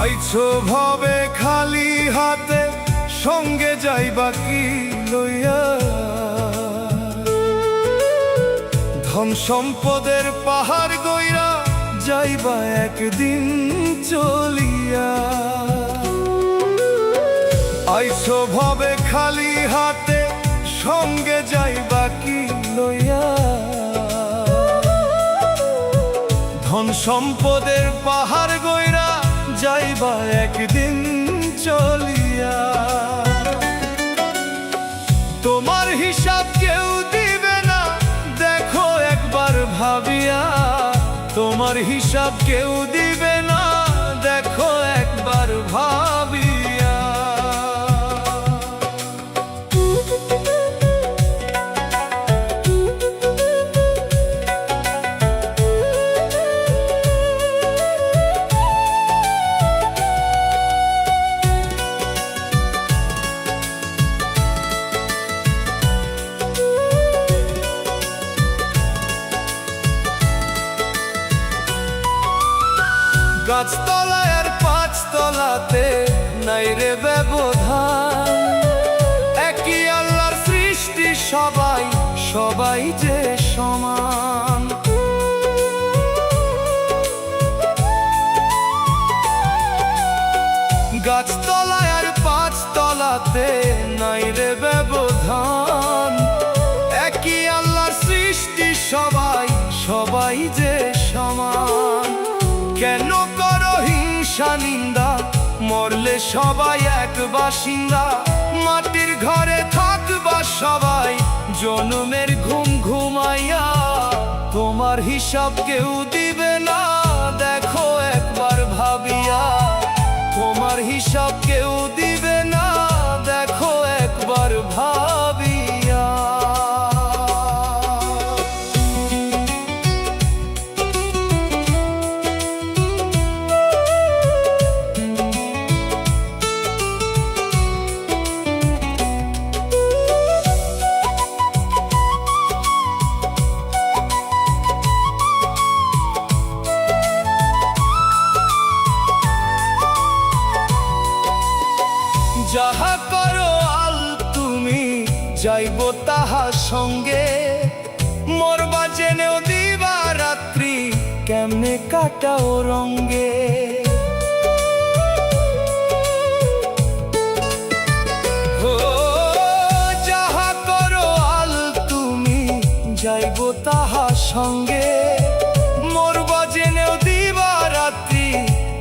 আইছো ভবে খালি হাতে, সঙ্গে যাইবা কি লইয়া? ধন সম্পদের পাহাড় গইরা যাইবা একদিন চলিয়া। আইছো ভবে খালি হাতে, সঙ্গে যাইবা কি লইয়া? ধন সম্পদের পাহাড় গইরা যাইবা একদিন চলিয়া। তোমার হিসাব কেউ দিবে না, দেখো একবার ভাবিয়া। তোমার হিসাব কেউ দিবে না, দেখো একবার ভাবিয়া। গাছতলায় আর পাঁচতলাতে নাই রে ব্যবধান। একই আল্লাহর সৃষ্টি, সবাই সবাই যে সমান। গাছতলায় আর পাঁচতলাতে নাই রে ব্যবধান। একই আল্লাহর সৃষ্টি, সবাই সবাই যে সমান। কেন করো হিংসা নিন্দা, মরলে সবাই এক বাসিন্দা। মাটির ঘরে থাকবা সবাই, জনমের ঘুম ঘুমাইয়া। তোমার হিসাব কেউ দিবে না, দেখো একবার ভাবিয়া। তোমার হিসাব কেউ দিবে না, দেখো একবার ভাবিয়া। যাহা করো আল তুমি, যাইব তাহার সঙ্গে। মরবা জেনেও দিবা রাত্রি, কেমনে কাটাও রঙ্গে। ও যাহা করো আল তুমি, যাইব তাহার সঙ্গে। মরবা জেনেও দিবা রাত্রি,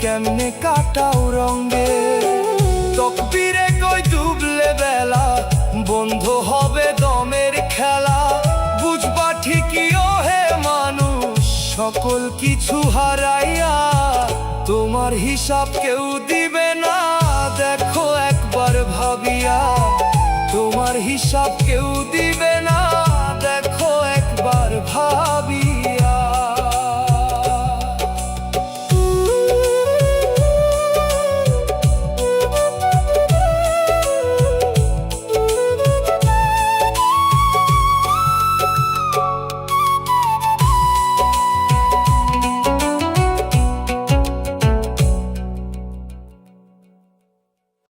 কেমনে কাটাও রঙ্গে। তকবীরে কই ডুবলে বেলা, বন্ধ হবে দমের খেলা। বুঝবা ঠিকই ও হে মানুষ, সকল কিছু হারাইয়া। তোমার হিসাব কেউ দিবে না, দেখো একবার ভাবিয়া। তোমার হিসাব কেউ দিবে না, দেখো একবার ভাবিয়া।